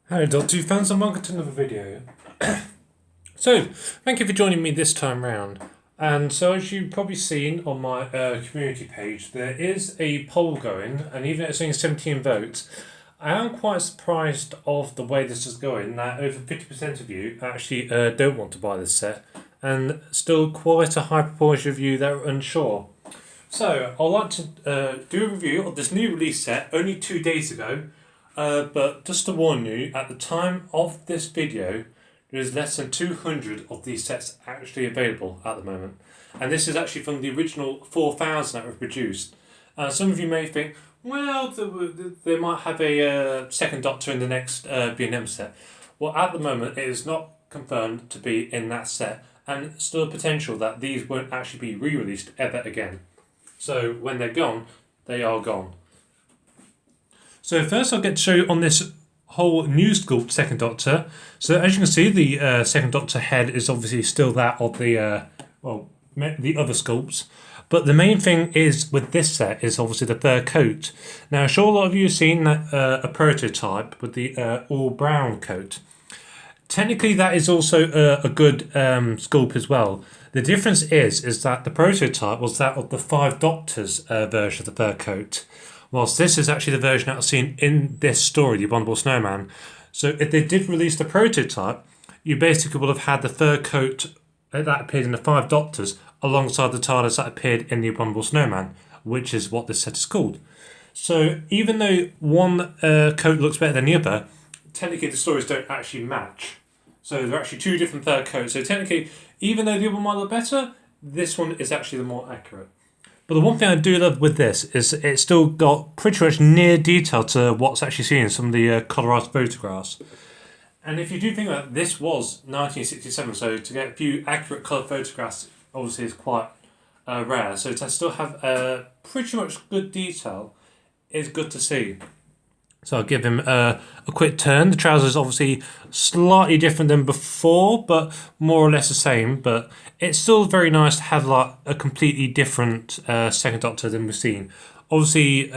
Hello Doctor fans and welcome to another video. So, thank you for joining me this time round. And so as you've probably seen on my community page, there is a poll going, and even though it's only 17 votes, I am quite surprised of the way this is going, that over 50% of you actually don't want to buy this set, and still quite a high proportion of you that are unsure. So, I'd like to do a review of this new release set only 2 days ago. But just to warn you, at the time of this video, there is less than 200 of these sets actually available at the moment. And this is actually from the original 4,000 that were produced. Some of you may think, well, they might have a Second Doctor in the next B&M set. Well, at the moment, it is not confirmed to be in that set, and still a potential that these won't actually be re-released ever again. So when they're gone, they are gone. So first I'll get to show you on this whole new sculpt Second Doctor. So as you can see, the Second Doctor head is obviously still that of the other sculpts. But the main thing is with this set is obviously the fur coat. Now I'm sure a lot of you have seen that a prototype with the all brown coat. Technically that is also a good sculpt as well. The difference is that the prototype was that of the Five Doctors version of the fur coat, whilst this is actually the version that I've seen in this story, the Abominable Snowman. So if they did release the prototype, you basically would have had the fur coat that appeared in the Five Doctors alongside the TARDIS that appeared in the Abominable Snowman, which is what this set is called. So even though one coat looks better than the other, technically the stories don't actually match. So they're actually two different fur coats. So technically, even though the other one might look better, this one is actually the more accurate. But the one thing I do love with this is it's still got pretty much near detail to what's actually seen in some of the colorized photographs. And if you do think about it, this was 1967, so to get a few accurate colour photographs obviously is quite rare. So to still have pretty much good detail is good to see. So I'll give him a quick turn. The trousers obviously slightly different than before, but more or less the same. But it's still very nice to have like a completely different Second Doctor than we've seen. Obviously,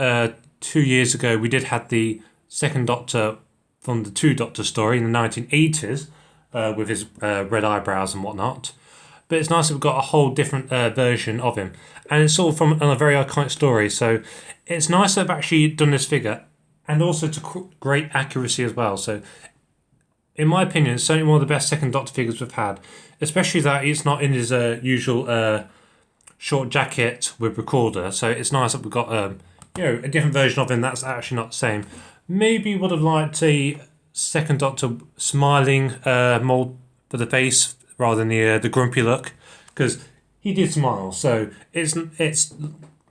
2 years ago we did have the Second Doctor from the Two Doctor story in the 1980s with his red eyebrows and whatnot. But it's nice that we've got a whole different version of him, and it's all from a very iconic story. So it's nice that I've actually done this figure, and also to great accuracy as well. So, in my opinion, it's certainly one of the best Second Doctor figures we've had, especially that it's not in his usual short jacket with recorder. So it's nice that we've got a different version of him that's actually not the same. Maybe would have liked a Second Doctor smiling mold for the face rather than the grumpy look, because he did smile. So it's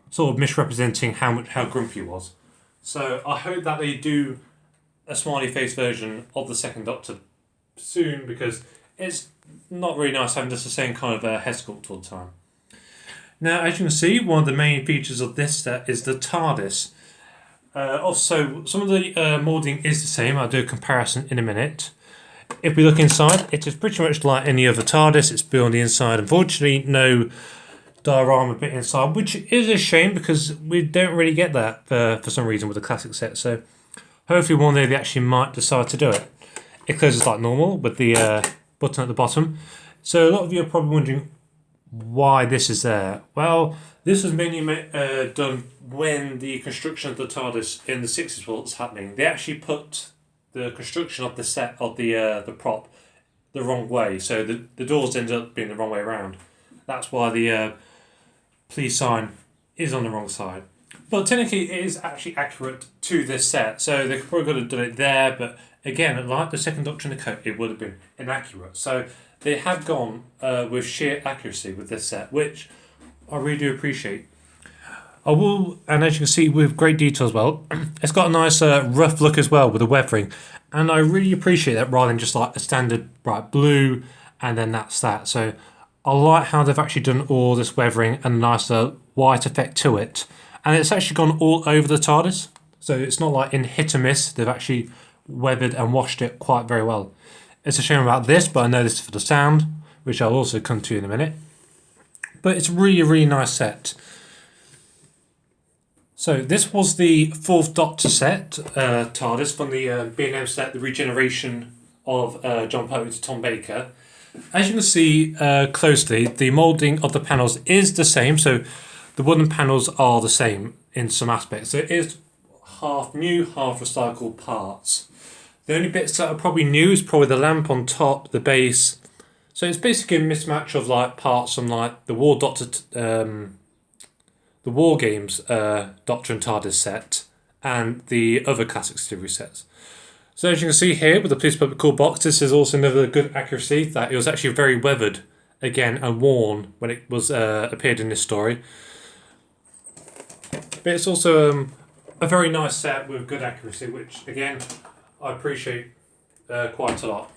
sort of misrepresenting how grumpy he was. So I hope that they do a smiley face version of the Second Doctor soon, because it's not really nice having just the same kind of head sculpt all the time. Now, as you can see, one of the main features of this set is the TARDIS. Also, some of the moulding is the same. I'll do a comparison in a minute. If we look inside, it is pretty much like any other TARDIS. It's built on the inside. Unfortunately, no diorama bit inside, which is a shame because we don't really get that for some reason with the classic set. So hopefully one day they actually might decide to do it. It closes like normal with the button at the bottom. So a lot of you are probably wondering why this is there. Well, this was mainly done when the construction of the TARDIS in the 60s was happening. They actually put the construction of the set of the prop the wrong way, so the doors ended up being the wrong way around. That's why the please sign is on the wrong side. But technically it is actually accurate to this set, so they probably could have done it there, but again, like the Second Doctor in the coat, it would have been inaccurate. So they have gone with sheer accuracy with this set, which I really do appreciate. I will, and as you can see with great detail as well, it's got a nice rough look as well with the weathering, and I really appreciate that rather than just like a standard bright blue and then that's that. So I like how they've actually done all this weathering and a nice white effect to it. And it's actually gone all over the TARDIS. So it's not like in hit or miss. They've actually weathered and washed it quite very well. It's a shame about this, but I know this is for the sound, which I'll also come to in a minute. But it's really, really nice set. So this was the Fourth Doctor set, TARDIS, from the B&M set, the regeneration of John Poe to Tom Baker. As you can see closely, the moulding of the panels is the same, so the wooden panels are the same in some aspects. So it is half new, half recycled parts. The only bits that are probably new is probably the lamp on top, the base. So it's basically a mismatch of like parts from like the War Doctor, the War Games Doctor and TARDIS set, and the other classic series sets. So as you can see here with the Police Public Call box, this is also another good accuracy that it was actually very weathered again and worn when it was appeared in this story. But it's also a very nice set with good accuracy, which again I appreciate quite a lot.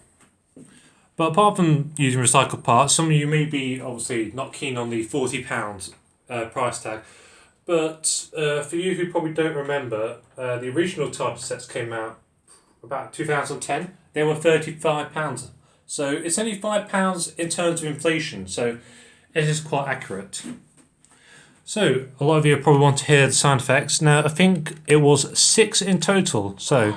But apart from using recycled parts, some of you may be obviously not keen on the £40 price tag. But for you who probably don't remember, the original TARDIS sets came out about 2010. They were £35. So it's only £5 in terms of inflation. So it is quite accurate. So a lot of you probably want to hear the sound effects. Now I think it was 6 in total. So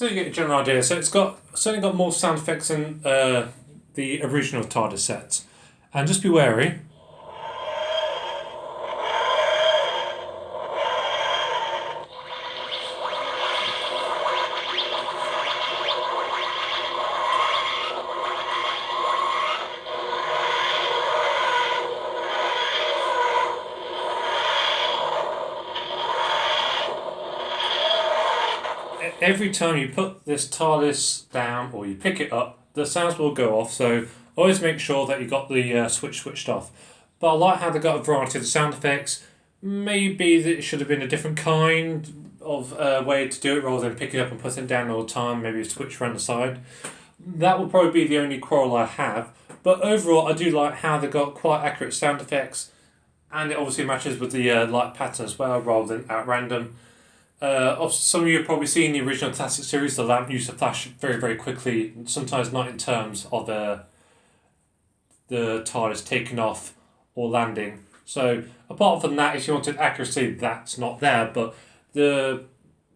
so you get a general idea. So it's certainly got more sound effects than the original TARDIS set. And just be wary. Every time you put this TARDIS down or you pick it up, the sounds will go off. So always make sure that you got the switch switched off. But I like how they got a variety of the sound effects. Maybe that it should have been a different kind of way to do it rather than picking it up and putting it down all the time. Maybe a switch around the side. That will probably be the only quarrel I have. But overall, I do like how they got quite accurate sound effects, and it obviously matches with the light pattern as well, rather than at random. Some of you have probably seen the original classic series. The lamp used to flash very, very quickly, sometimes not in terms of the TARDIS taking off or landing. So apart from that, if you wanted accuracy, that's not there, but the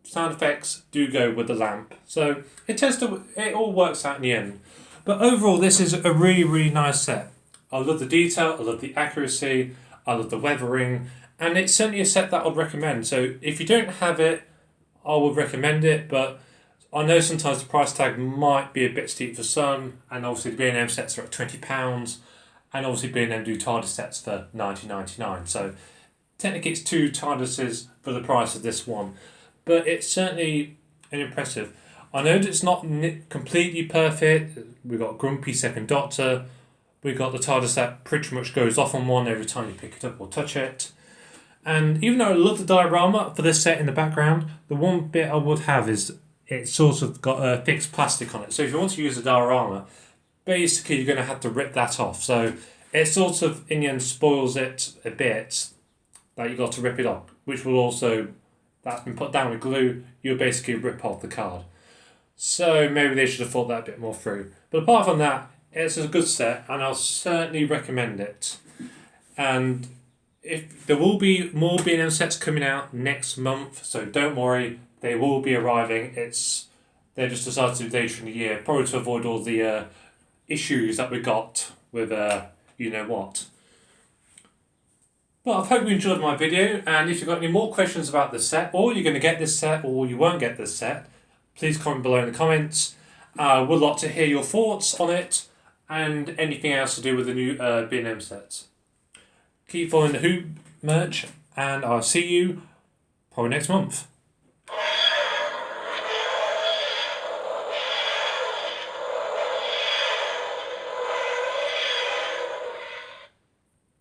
sound effects do go with the lamp. So it all works out in the end. But overall, this is a really, really nice set. I love the detail, I love the accuracy, I love the weathering, and it's certainly a set that I'd recommend. So if you don't have it, I would recommend it, but I know sometimes the price tag might be a bit steep for some, and obviously the B&M sets are at £20, and obviously B&M do TARDIS sets for $19.99. So technically it's 2 TARDISes for the price of this one, but it's certainly an impressive. I know that it's not completely perfect. We've got Grumpy Second Doctor. We've got the TARDIS that pretty much goes off on one every time you pick it up or touch it. And even though I love the diorama for this set in the background, the one bit I would have is it's sort of got a fixed plastic on it. So if you want to use a diorama, basically you're going to have to rip that off. So it sort of, in the end, spoils it a bit that you've got to rip it off, which will also, that's been put down with glue, you'll basically rip off the card. So maybe they should have thought that a bit more through. But apart from that, it's a good set, and I'll certainly recommend it. And if there will be more B&M sets coming out next month, so don't worry, they will be arriving. They're just decided to do later in the year, probably to avoid all the issues that we got with you know what. Well, I hope you enjoyed my video, and if you've got any more questions about this set, or you're going to get this set, or you won't get this set, please comment below in the comments. I would like to hear your thoughts on it, and anything else to do with the new B&M sets. Keep following the Who merch, and I'll see you probably next month.